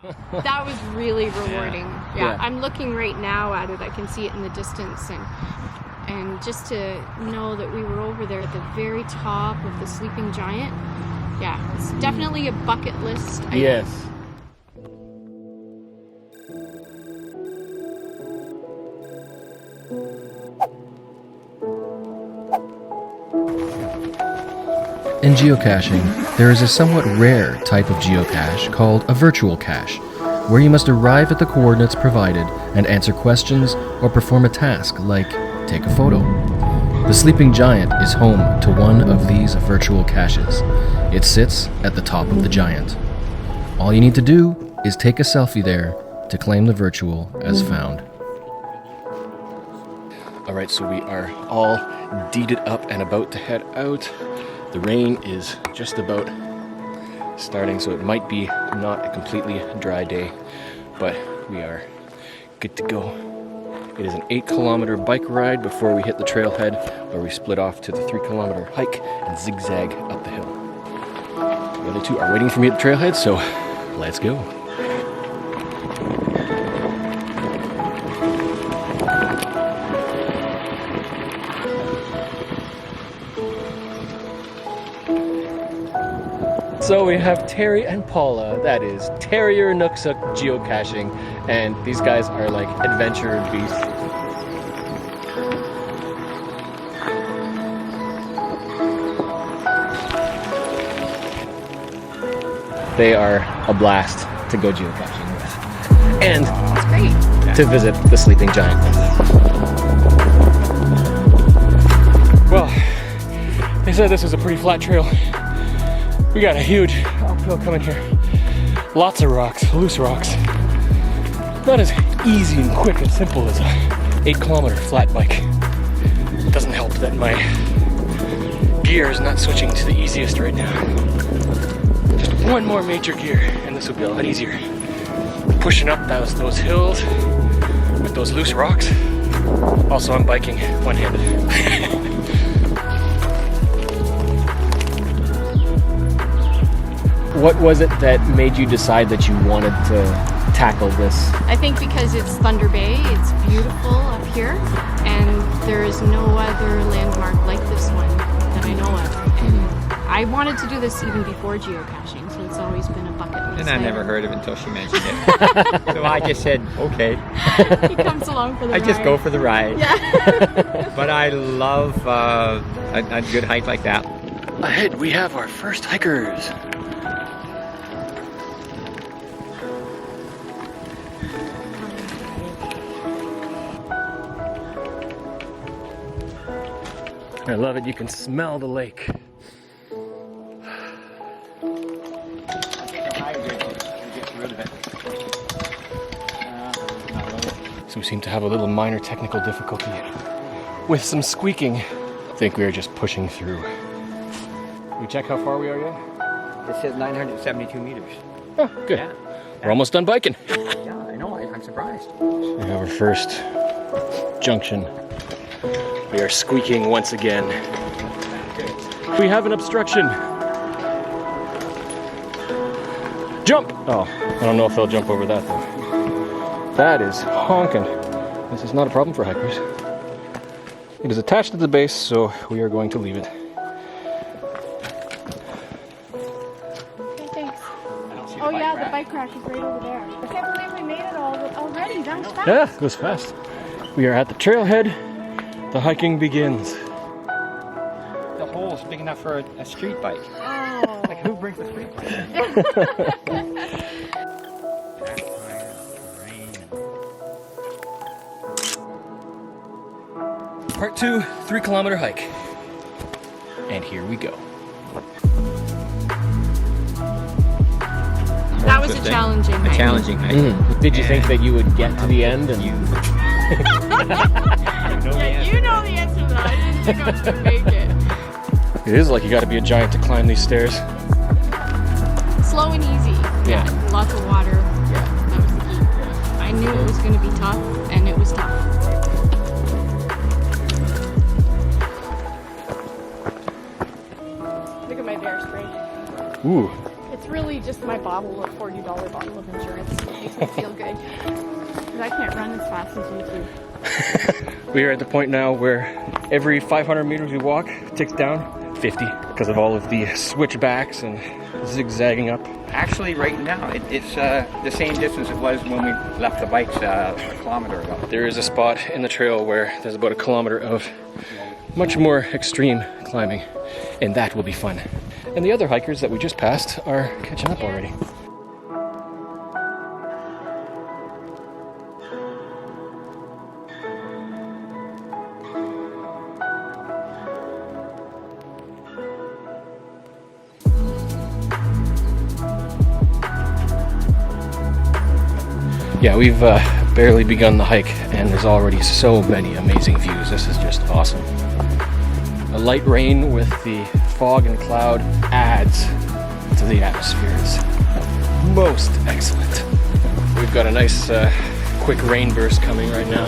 That was really rewarding. Yeah, I'm looking right now at it. I can see it in the distance, and just to know that we were over there at the very top of the sleeping giant. Yeah, it's definitely a bucket list item. Yes. In geocaching, there is a somewhat rare type of geocache called a virtual cache, where you must arrive at the coordinates provided and answer questions or perform a task like take a photo. The Sleeping Giant is home to one of these virtual caches. It sits at the top of the giant. All you need to do is take a selfie there to claim the virtual as found. Alright, so we are all deeded up and about to head out. The rain is just about starting, so it might be not a completely dry day, but we are good to go. It is an 8-kilometer bike ride before we hit the trailhead, where we split off to the 3-kilometer hike and zigzag up the hill. The other two are waiting for me at the trailhead, so let's go. So we have Terry and Paula, that is Terrier Nooksuk Geocaching, and these guys are like adventure beasts. They are a blast to go geocaching with, and It's great. to visit the Sleeping Giant with. Well, they said this was a pretty flat trail. We got a huge uphill coming here. Lots of rocks, loose rocks. Not as easy and quick and simple as a 8-kilometer flat bike. It doesn't help that my gear is not switching to the easiest right now. Just one more major gear and this will be a lot easier. Pushing up those hills with those loose rocks. Also, I'm biking one-handed. What was it that made you decide that you wanted to tackle this? I think because it's Thunder Bay, it's beautiful up here, and there is no other landmark like this one that I know of. And I wanted to do this even before geocaching, so it's always been a bucket list. And I never heard of it until she mentioned it. So I just said, okay. He comes along for the ride. I just go for the ride. Yeah. But I love a good hike like that. Ahead, we have our first hikers. I love it, you can smell the lake. So we seem to have a little minor technical difficulty with some squeaking. I think we are just pushing through. We check how far we are yet? It says 972 meters. Oh, good. Yeah. We're almost done biking. Yeah, I know, I'm surprised. We have our first junction. We are squeaking once again. We have an obstruction. Jump! Oh, I don't know if they'll jump over that though. That is honking. This is not a problem for hikers. It is attached to the base, so we are going to leave it. Okay, thanks. Oh yeah, the bike rack is right over there. I can't believe we made it already. That was fast. Yeah, it was fast. We are at the trailhead. The hiking begins. The hole's big enough for a street bike. Oh. Like, who brings a street bike? Part 2, 3-kilometer hike. And here we go. That was a challenging hike. A challenging hike. Did you think that you would get to the end and Yeah, you know the answer to that. I didn't think I was gonna make it. It is like you gotta be a giant to climb these stairs. Slow and easy. Yeah. Lots of water. Yeah. That was the key. I knew it was gonna be tough, and it was tough. Look at my bear spray. Ooh. It's really just my bottle, a $40 bottle of insurance. It makes me feel good. Because I can't run as fast as you two. We are at the point now where every 500 meters we walk ticks down 50 because of all of the switchbacks and zigzagging up. Actually, right now, it's the same distance it was when we left the bikes a kilometer ago. There is a spot in the trail where there's about a kilometer of much more extreme climbing, and that will be fun. And the other hikers that we just passed are catching up already. Yeah, we've barely begun the hike and there's already so many amazing views. This is just awesome. A light rain with the fog and cloud adds to the atmosphere. It's most excellent. We've got a nice quick rain burst coming right now.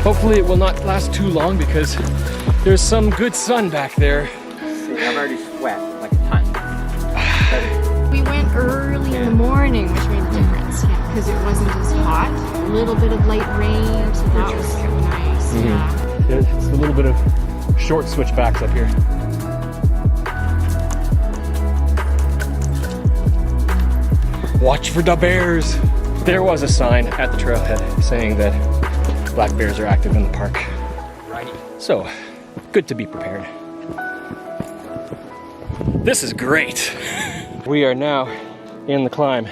Hopefully it will not last too long because there's some good sun back there. See, I've already sweat like a ton. We went early in the morning, which made a difference, because it wasn't as hot. A little bit of light rain, so that was nice. Yeah. It's a little bit of short switchbacks up here. Watch for the bears. There was a sign at the trailhead saying that black bears are active in the park. Right. So, good to be prepared. This is great. We are now in the climb.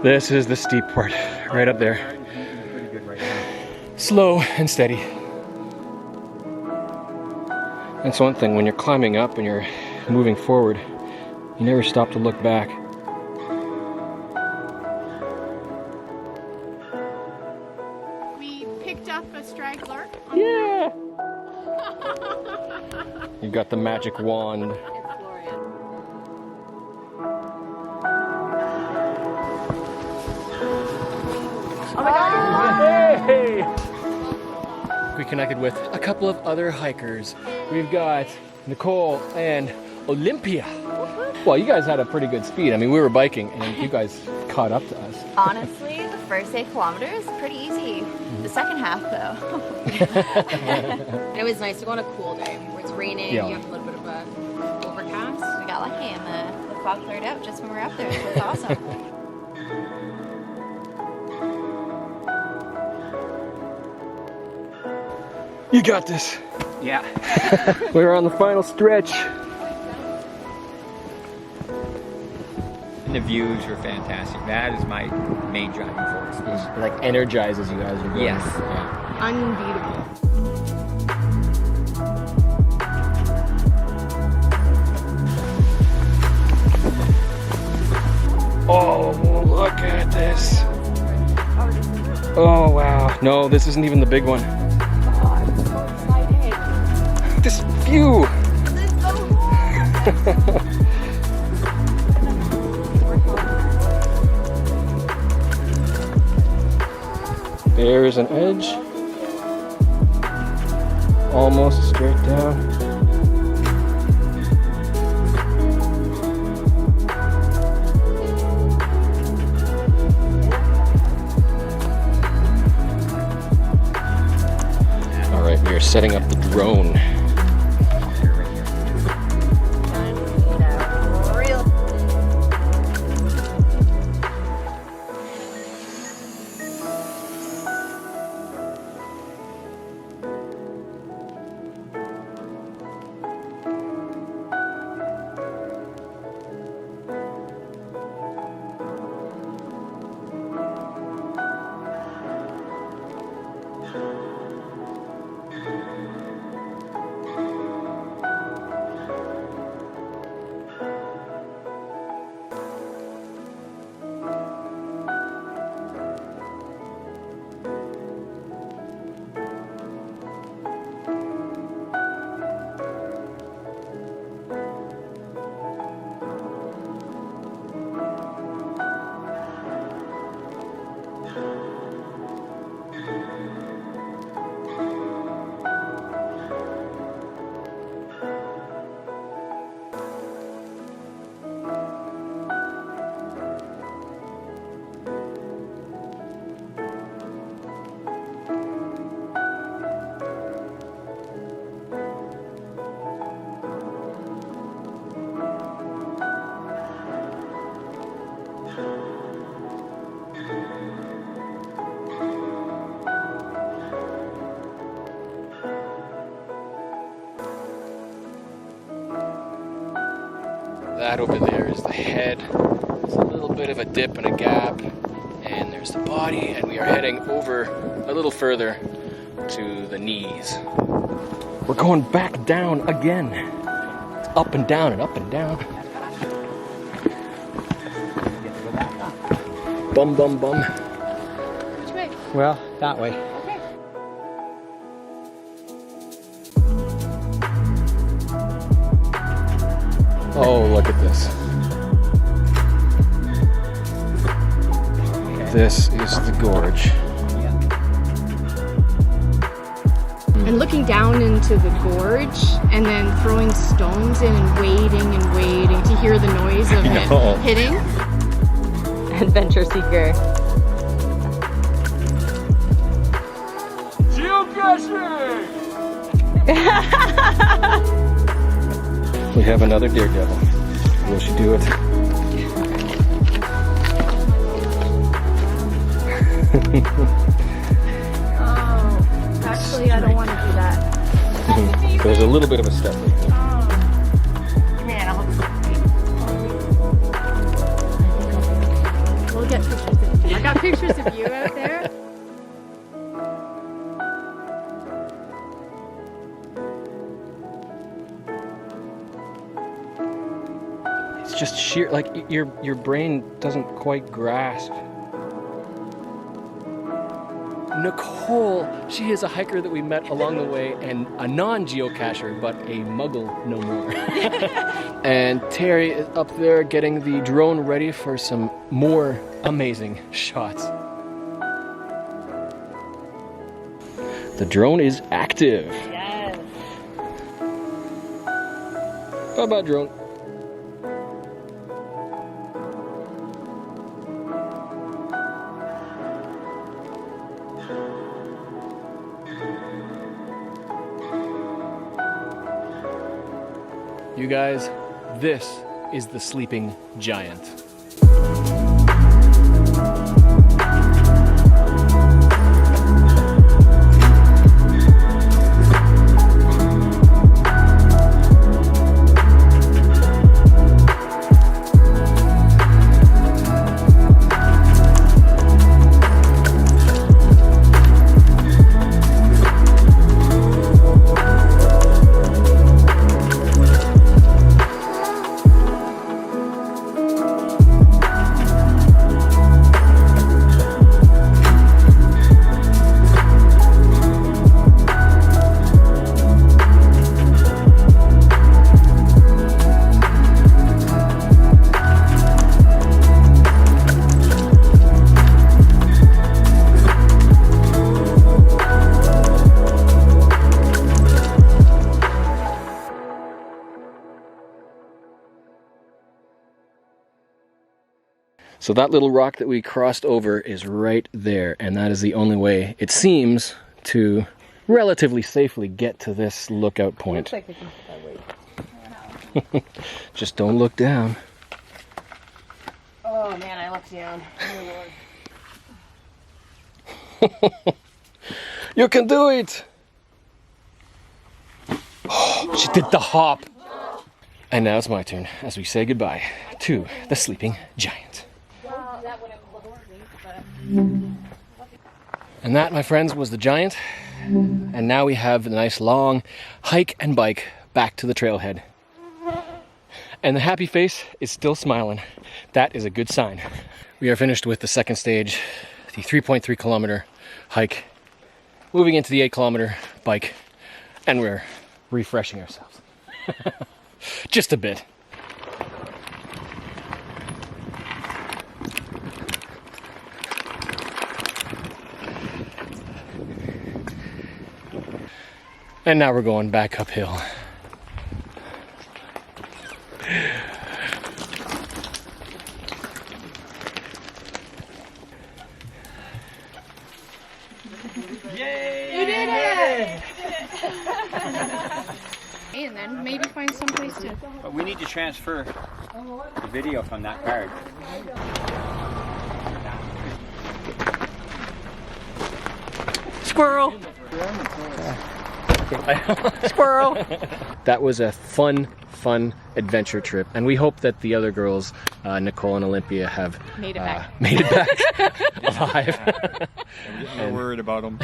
This is the steep part, right up there. Pretty good right now. Slow and steady. That's one thing, when you're climbing up and you're moving forward, you never stop to look back. We picked up a straggler. Yeah! You got the magic wand. Oh my God! Hey! We connected with a couple of other hikers. We've got Nicole and Olympia. Well, you guys had a pretty good speed. I mean, we were biking and you guys caught up to us. Honestly, the first 8 kilometers, pretty easy. The second half, though. It was nice to go on a cool day where it's raining, Yeah. you have a little bit of a overcast. We got lucky and the fog cleared out just when we were up there, so it's awesome. You got this. Yeah. We're on the final stretch. And the views are fantastic. That is my main driving force. It like energizes you as you're going. Yes. Yeah. Unbeatable. Oh, look at this. Oh, wow. No, this isn't even the big one. This view. There is an edge. Almost straight down. All right, we are setting up the drone. That over there is the head. There's a little bit of a dip and a gap. And there's the body, and we are heading over a little further to the knees. We're going back down again. It's up and down and up and down. Bum, bum, bum. Which way? Well, that way. Okay. Oh, look at this. This is the gorge. And looking down into the gorge and then throwing stones in and waiting to hear the noise of it hitting. Adventure seeker. Geocaching! We have another daredevil. Will she do it? Oh, actually, I don't want to do that. There's a little bit of a step. We'll get pictures of you. I got pictures of you out there. It's just sheer, like your brain doesn't quite grasp. Nicole, she is a hiker that we met along the way and a non-geocacher, but a muggle no more. And Terry is up there getting the drone ready for some more amazing shots. The drone is active. Yes. Bye-bye, drone. You guys, this is the sleeping giant. So that little rock that we crossed over is right there, and that is the only way, it seems, to relatively safely get to this lookout point. Looks like we can put that weight. Just don't look down. Oh man, I looked down. Oh Lord. You can do it! Oh, she did the hop! And now it's my turn as we say goodbye to the sleeping giant. And that, my friends, was the giant. And now we have a nice long hike and bike back to the trailhead. And the happy face is still smiling. That is a good sign. We are finished with the second stage, the 3.3 kilometer hike, moving into the 8 kilometer bike, and we're refreshing ourselves. Just a bit. And now we're going back uphill. You did it! And then maybe find some place to... But we need to transfer the video from that card. Squirrel. Squirrel! That was a fun fun adventure trip, and we hope that the other girls, Nicole and Olympia, have Made it back. Made it back alive. We're worried about them.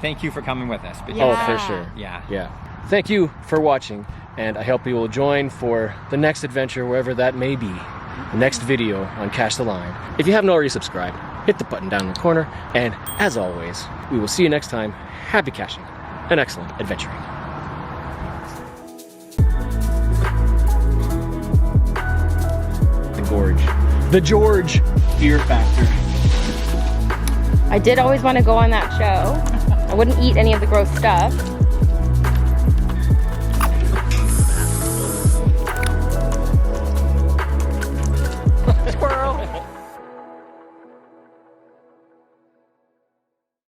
Thank you for coming with us. Because, Oh, for sure. Yeah. Thank you for watching, and I hope you will join for the next adventure, wherever that may be. The next video on Cache the Line. If you haven't already subscribed, hit the button down in the corner, and as always, we will see you next time. Happy caching and excellent adventuring. The gorge. The George Fear Factor. I did always want to go on that show. I wouldn't eat any of the gross stuff.